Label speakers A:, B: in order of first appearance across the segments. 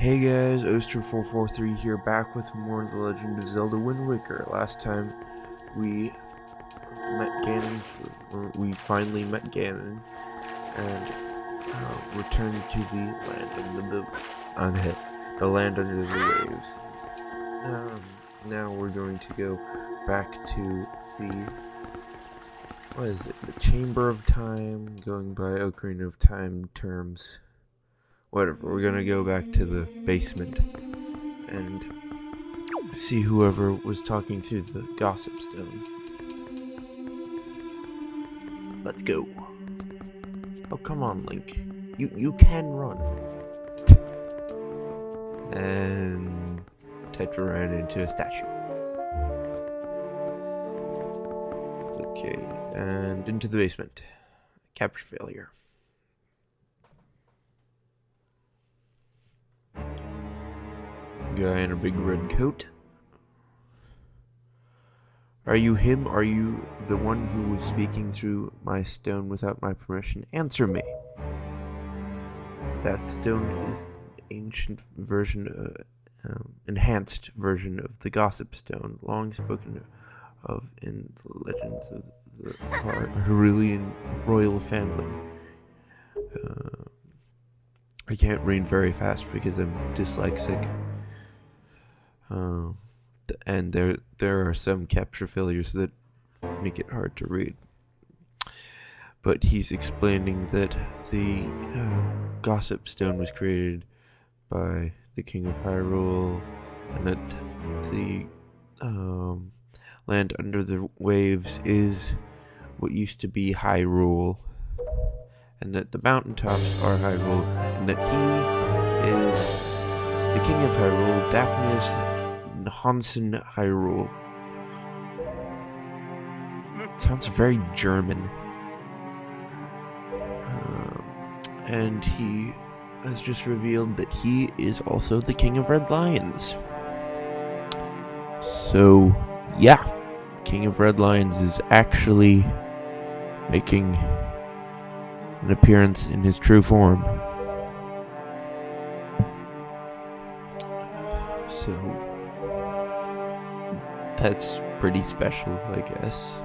A: Hey guys, Oster443 here, back with more of The Legend of Zelda Wind Waker. Last time we met Ganon, we finally met Ganon, and returned to the land under the land under the waves. Now we're going to go back to the Chamber of Time, going by Ocarina of Time terms. Whatever, we're gonna go back to the basement and see whoever was talking through the gossip stone. Let's go. Oh, come on, Link. You can run. And Tetra ran into a statue. Okay, and into the basement. Capture failure. Guy in a big red coat. Are you him? Are you the one who was speaking through my stone without my permission? Answer me. That stone is an ancient version, enhanced version of the gossip stone, long spoken of in the legends of the Hyrulean royal family. I can't read very fast because I'm dyslexic. And there are some capture failures that make it hard to read. But he's explaining that the gossip stone was created by the King of Hyrule, and that the land under the waves is what used to be Hyrule, and that the mountaintops are Hyrule, and that he is the King of Hyrule, Daphnius Hansen Hyrule. Sounds very German. And he has just revealed that he is also the King of Red Lions. So, yeah, King of Red Lions is actually making an appearance in his true form. So that's pretty special, I guess.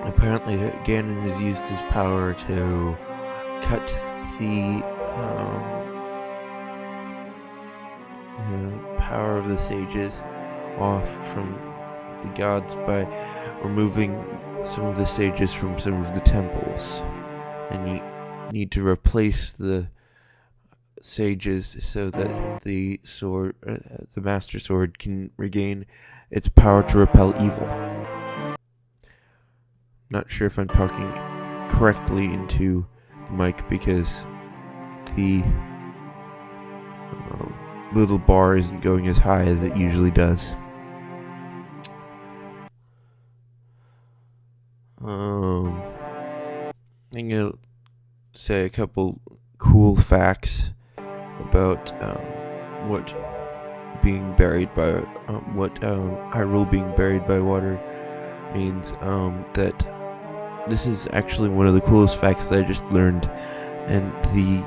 A: Apparently Ganon has used his power to cut the power of the sages off from the gods by removing some of the sages from some of the temples. And you need to replace the sages so that the sword, the Master Sword, can regain its power to repel evil. Not sure if I'm talking correctly into the mic because the little bar isn't going as high as it usually does. I'm gonna say a couple cool facts about what Hyrule being buried by water means. That this is actually one of the coolest facts that I just learned, and the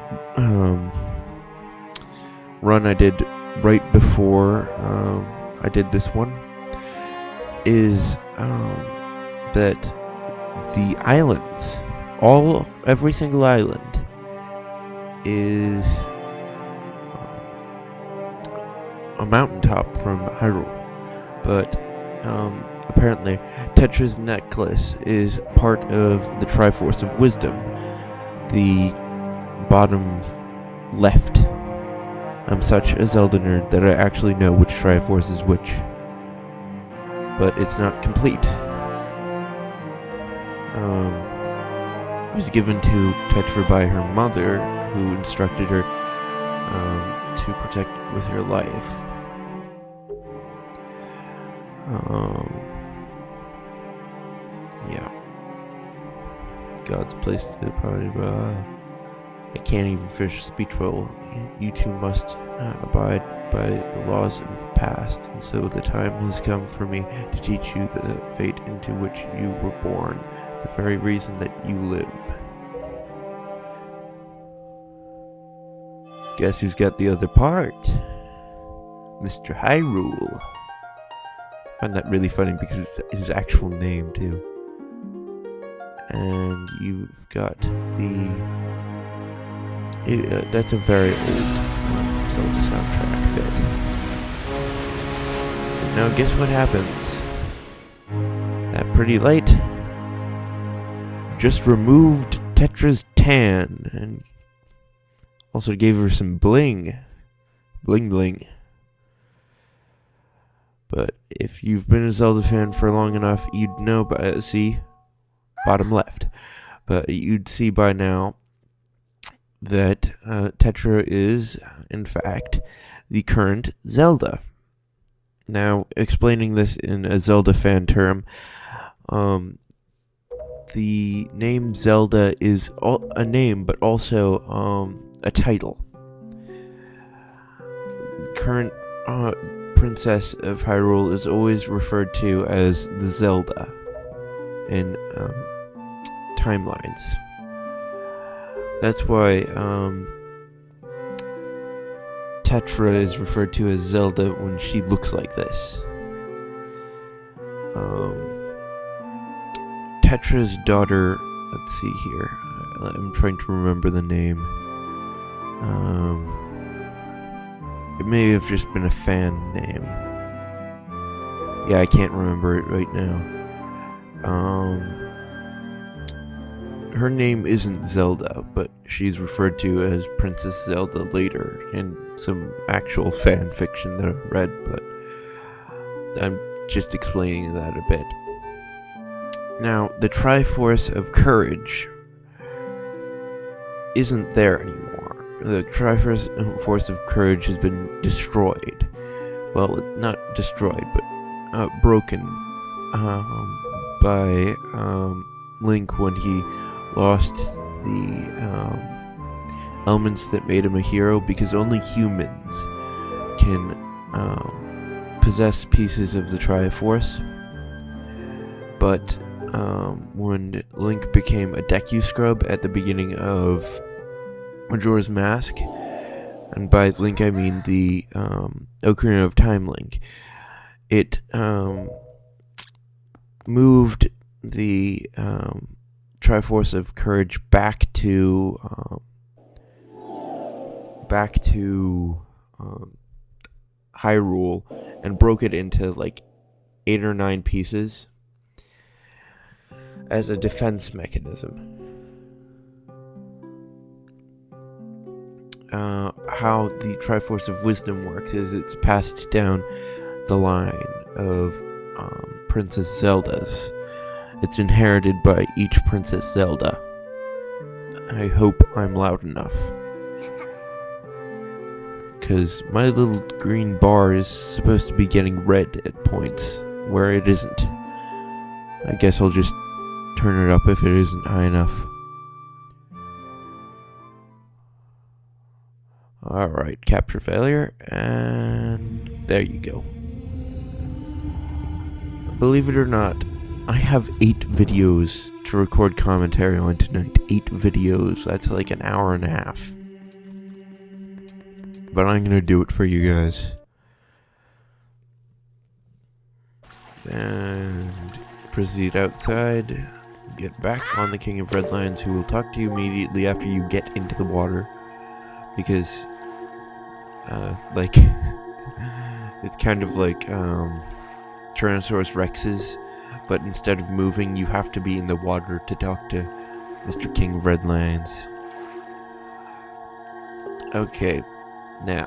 A: run I did right before I did this one is that the islands, every single island, is a mountaintop from Hyrule, but apparently Tetra's necklace is part of the Triforce of Wisdom, the bottom left. I'm such a Zelda nerd that I actually know which Triforce is which, but it's not complete. It was given to Tetra by her mother, who instructed her to protect with her life. Yeah. God's placed it upon. I can't even finish a speech bubble. You two must abide by the laws of the past, and so the time has come for me to teach you the fate into which you were born, the very reason that you live. Guess who's got the other part? Mr. Hyrule. I find that really funny because it's his actual name too. And you've got that's a very old Zelda soundtrack bit. And now guess what happens? That pretty light just removed Tetra's tan and also gave her some bling. Bling bling. But if you've been a Zelda fan for long enough, you'd know by see bottom left. But you'd see by now that Tetra is, in fact, the current Zelda. Now, explaining this in a Zelda fan term, the name Zelda is a name, but also a title. The current Princess of Hyrule is always referred to as the Zelda in timelines. That's why Tetra is referred to as Zelda when she looks like this. Tetra's daughter, let's see here, I'm trying to remember the name. It may have just been a fan name. Yeah, I can't remember it right now. Her name isn't Zelda, but she's referred to as Princess Zelda later in some actual fan fiction that I've read, but I'm just explaining that a bit. Now, the Triforce of Courage isn't there anymore. The Triforce of Courage has been destroyed. Well, not destroyed, but broken by Link when he lost the elements that made him a hero, because only humans can possess pieces of the Triforce. But when Link became a Deku Scrub at the beginning of Majora's Mask, and by Link I mean the Ocarina of Time Link, it moved the Triforce of Courage back to Hyrule and broke it into like 8 or 9 pieces as a defense mechanism. How the Triforce of Wisdom works is it's passed down the line of Princess Zeldas. It's inherited by each Princess Zelda. I hope I'm loud enough, because my little green bar is supposed to be getting red at points where it isn't. I guess I'll just turn it up if it isn't high enough. Alright, capture failure, and there you go. Believe it or not, I have 8 videos to record commentary on tonight. 8 videos, that's like an hour and a half. But I'm gonna do it for you guys. And proceed outside. Get back on the King of Redlands, who will talk to you immediately after you get into the water. Because, it's kind of like, Tyrannosaurus Rex's, but instead of moving, you have to be in the water to talk to Mr. King of Redlands. Okay, now,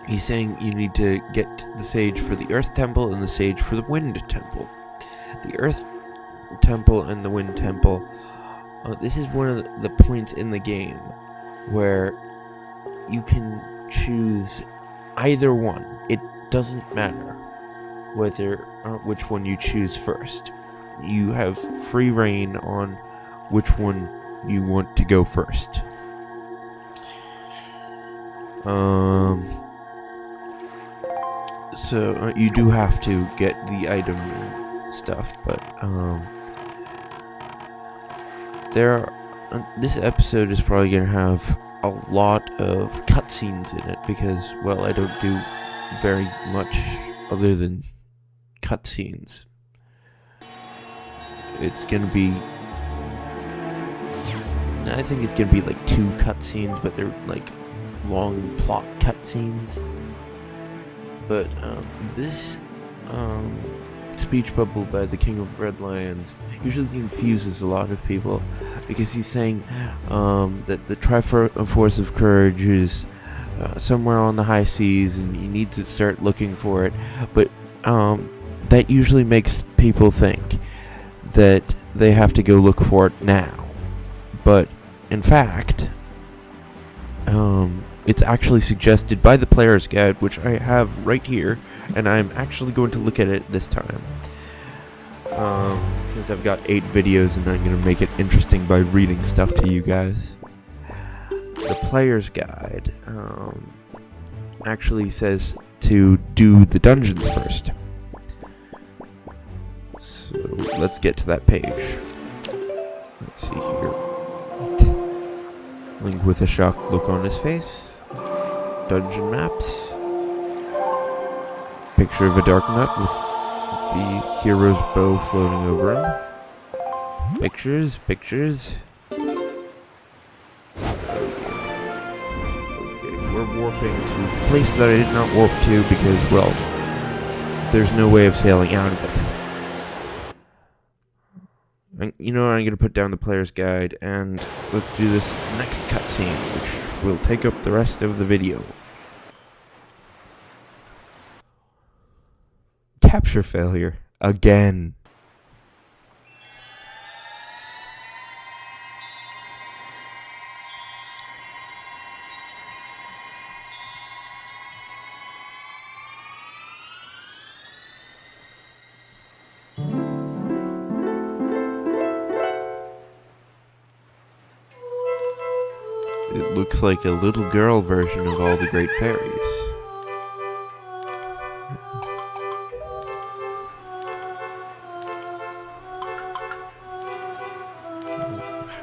A: he's saying you need to get the sage for the Earth Temple and the sage for the Wind Temple. The Earth Temple and the Wind Temple, this is one of the points in the game where you can choose either one. It doesn't matter which one you choose first. You have free reign on which one you want to go first. So you do have to get the item and stuff, but this episode is probably gonna have a lot of cutscenes in it because, well, I don't do very much other than cutscenes. It's gonna be, I think it's gonna be like 2 cutscenes, but they're like long plot cutscenes. But this speech bubble by the King of Red Lions usually confuses a lot of people because he's saying that the Triforce of Courage is somewhere on the high seas and you need to start looking for it. But that usually makes people think that they have to go look for it now. But in fact, it's actually suggested by the player's guide, which I have right here, and I'm actually going to look at it this time. Since I've got 8 videos and I'm going to make it interesting by reading stuff to you guys. The player's guide actually says to do the dungeons first. So let's get to that page. Let's see here. Link with a shocked look on his face. Dungeon maps. Picture of a dark map with the hero's bow floating over him. Pictures. Okay, we're warping to a place that I did not warp to because, well, there's no way of sailing out of it. You know what, I'm going to put down the player's guide, and let's do this next cutscene, which will take up the rest of the video. Capture failure. Again. It looks like a little girl version of all the great fairies.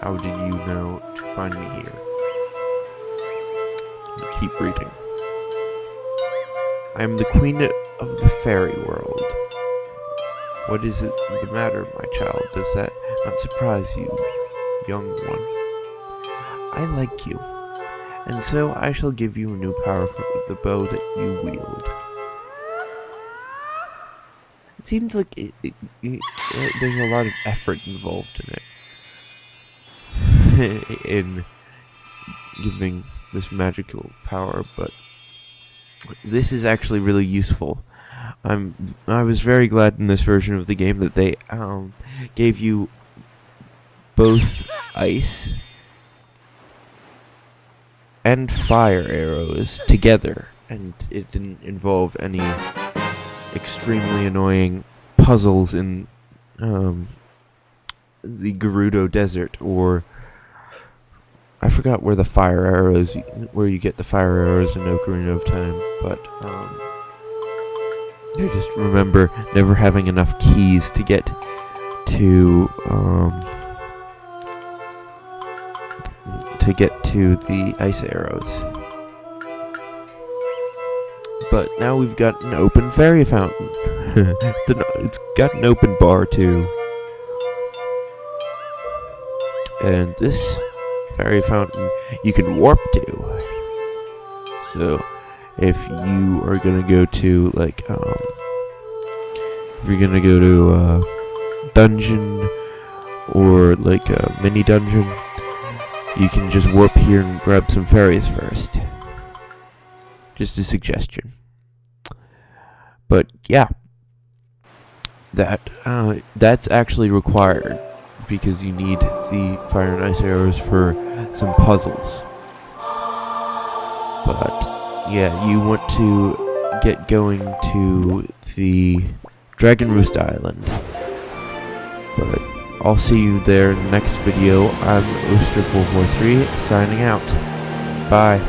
A: How did you know to find me here? Keep reading. I am the queen of the fairy world. What is it the matter, my child? Does that not surprise you, young one? I like you, and so I shall give you a new power for the bow that you wield. It seems like there's a lot of effort involved in it, in giving this magical power, but this is actually really useful. I was very glad in this version of the game that they gave you both ice and fire arrows together, and it didn't involve any extremely annoying puzzles in the Gerudo Desert, or I forgot where the fire arrows, where you get the fire arrows in Ocarina of Time, but I just remember never having enough keys to get to the ice arrows. But now we've got an open fairy fountain. It's got an open bar too. And this fairy fountain you can warp to. So if you are gonna go to like if you're gonna go to a dungeon or like a mini dungeon, you can just warp here and grab some fairies first. Just a suggestion. But yeah, that's actually required because you need the fire and ice arrows for some puzzles. But yeah, you want to get going to the Dragon Roost Island. But I'll see you there in the next video. I'm Oster443 signing out. Bye.